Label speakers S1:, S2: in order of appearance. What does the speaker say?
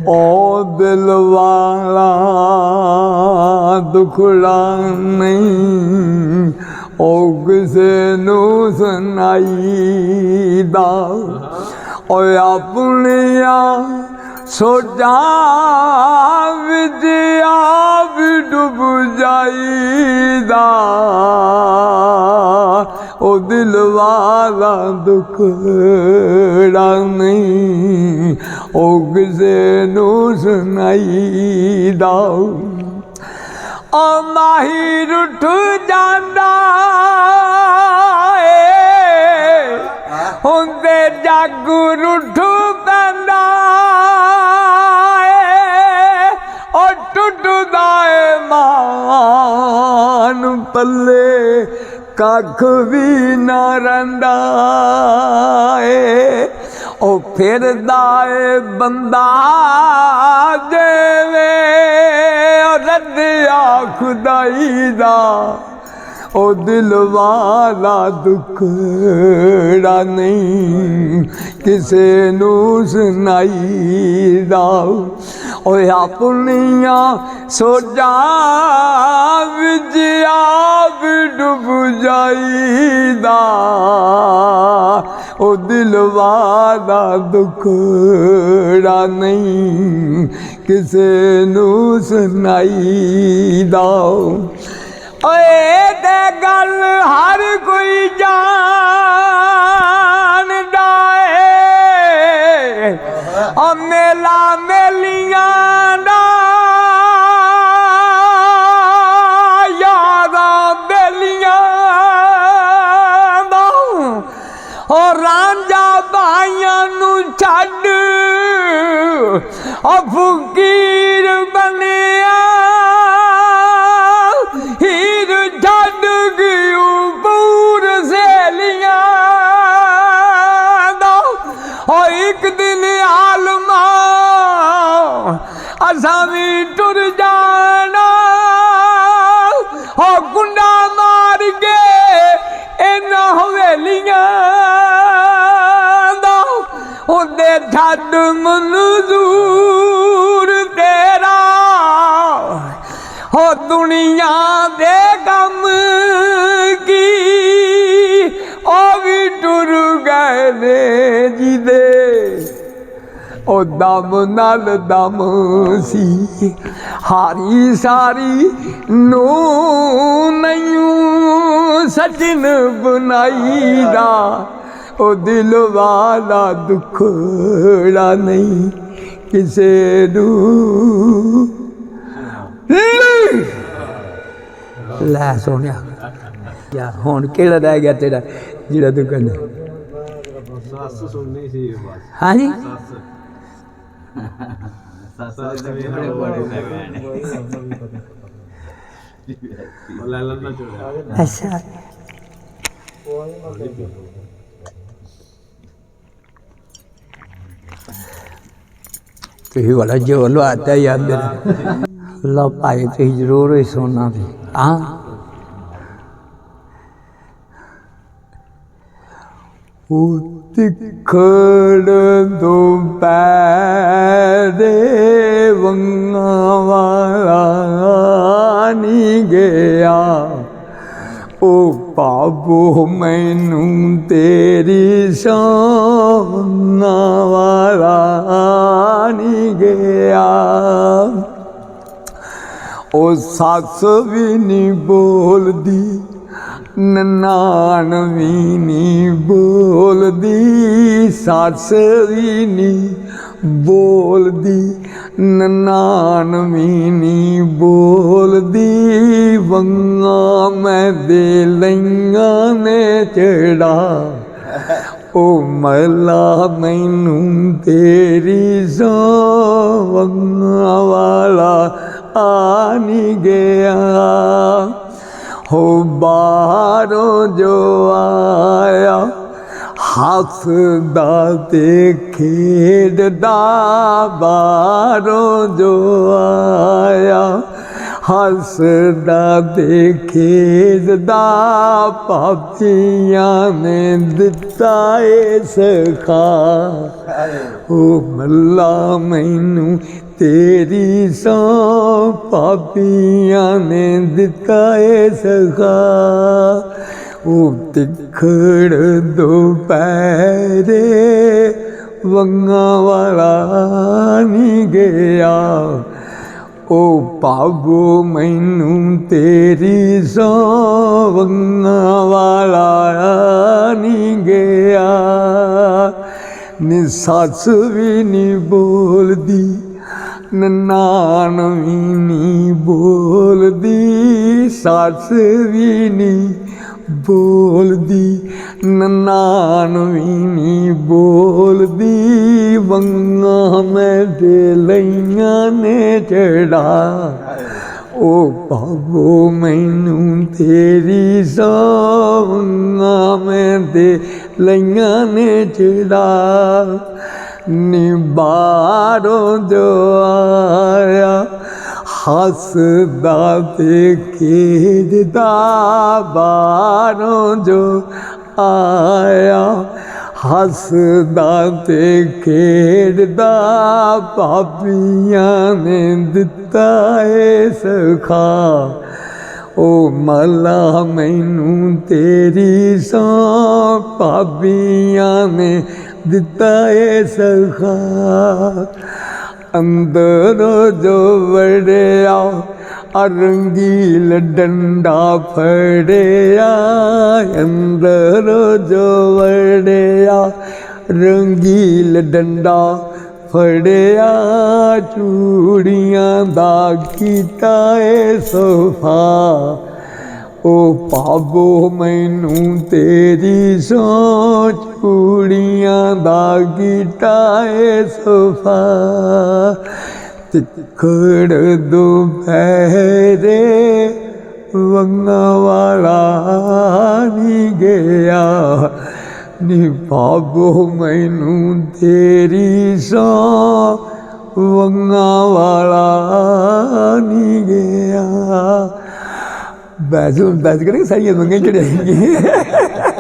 S1: ओ दिल वाला दुखड़ा नहीं ओ किसे नू सुनाईदा ओ अपनिया सोचा विच आप डुब जाईदा ओ दिल वाला दुखड़ा नहीं ओ किसे नू सुनाईदा ओ माहिर उठ जांदा हुंदे जग रुठ पैंदा ओ टुटदा मान पल्ले कख भी न रंदा ओ फिरदा बंदा जेवे रद्दिया खुदाई दा ओ दिल वाला दुखड़ा नहीं किसे नू सुनाईदा ओ अपनिया सोचा विच आप डुब जाईदा ओ दिल वाला दुखड़ा नहीं किसे नू सुनाईदा ओए ते गल हर कोई जानदा ओ मेला मेलियां दा यादां बेलियां दा ओ रांझा भाइयां नू छड्ड ओ फकीर बनिया एक दिन आलमा असा भी टुर जाना हो गुंडा मार के इन हवेलियां दा उदे छड्ड मंजूर तेरा हो दुनिया दे गम की ओ भी टुर गए ने जी दे ओ दम नाल दम सी हारी सारी नू नहीं सजन बनाईदा ओ दिल वाला दुखड़ा नहीं किसे नू लै सोनिया यार हुण केड़ा रह गया तेरा जिहड़ा तू कहना हाँ जी अच्छा तुही वाला जो लो आता यार मेरा लो भाई तुही जरूर ही सुनना थी हाँ तिखड़ दो पैरे वंगा वाला नहीं गया ओ बाबू मैनू तेरी शाना वाला नहीं गया ओ सस भी नहीं बोलदी ननान भी नहीं बोलदी सस भी नहीं बोलदी ननान भी नहीं बोलदी वंगा मैं दे लईया ने चढ़ा ओ मला मैनू तेरी वंगा वाला आ नहीं गया हो बाहरों जो आया हसदा ते खेडदा बाहरों जो आया ਹੱਸਦਾ ਦੇਖੇਦਾ ਪਾਪੀਆਂ ਨੇ ਦਿੱਤਾ ਏ ਸਖਾ ਉਹ ਮੱਲਾ ਮੈਨੂੰ ਤੇਰੀ ਸੌ ਪਾਪੀਆਂ ਨੇ ਦਿੱਤਾ ਏ ਸਖਾ ਉਹ ਤਿੱਖੜ ਦੁਪਹਿਰੇ ਵੰਗਾਂ ਵਾਲਾ ਨਹੀਂ ਗਿਆ ਉਹ ਭਾਗੋ ਮੈਨੂੰ ਤੇਰੀ ਸੌ ਵੰਗਾਂ ਵਾਲਾ ਨਹੀਂ ਗਿਆ ਨੀ ਸੱਸ ਵੀ ਨਹੀਂ ਬੋਲਦੀ ਨਨਾਣ ਵੀ ਨਹੀਂ ਬੋਲਦੀ ਸੱਸ ਵੀ ਨਹੀਂ ਬੋਲਦੀ ਨਨਾਣ ਵੀ ਨਹੀਂ ਬੋਲਦੀ ਵੰਗਾਂ ਮੈਂ ਦੇ ਲਈਆਂ ਨੇ ਚੜਾ ਉਹ ਭਾਗੋ ਮੈਨੂੰ ਤੇਰੀ ਸੌ ਵੰਗਾਂ ਮੈਂ ਦੇ ਲਈਆਂ ਨੇ ਚੜਾ ਨੀ ਬਾਹਰੋਂ ਜੋ ਆਇਆ ਹੱਸਦਾ ਤੇ ਖੇਡਦਾ ਬਾਹਰੋਂ ਜੋ ਆਇਆ ਹੱਸਦਾ ਤੇ ਖੇਡਦਾ ਪਾਪੀਆਂ ਨੇ ਦਿੱਤਾ ਏ ਸਖਾ ਉਹ ਮੱਲਾ ਮੈਨੂੰ ਤੇਰੀ ਸੌ ਪਾਪੀਆਂ ਨੇ ਦਿੱਤਾ ਏ ਸਖਾ ਅੰਦਰ ਜੋ ਵੜਿਆ ਰੰਗੀਲ ਡੰਡਾ ਫੜਿਆ ਅੰਦਰ ਜੋ ਵੜਿਆ ਰੰਗੀਲ ਡੰਡਾ ਫੜਿਆ ਚੂੜੀਆਂ ਦਾ ਕੀਤਾ ਏ ਸਫਾ ਉਹ ਭਾਗੋ ਮੈਨੂੰ ਤੇਰੀ ਸੌ ਚੂੜੀਆਂ ਦਾ ਕੀਤਾ ਏ ਸਫਾ ਤਿੱਖੜ ਦੁਪਹਿਰੇ ਵੰਗਾਂ ਵਾਲਾ ਨਹੀਂ ਗਿਆ ਨੀ ਭਾਗੋ ਮੈਨੂੰ ਤੇਰੀ ਸੌ ਵੰਗਾਂ ਵਾਲਾ ਨਹੀਂ ਗਿਆ ਬੈਸ ਕਰੇ ਸਾਰੀਆਂ ਮੰਗਾਂ ਚੜਾਈਆਂ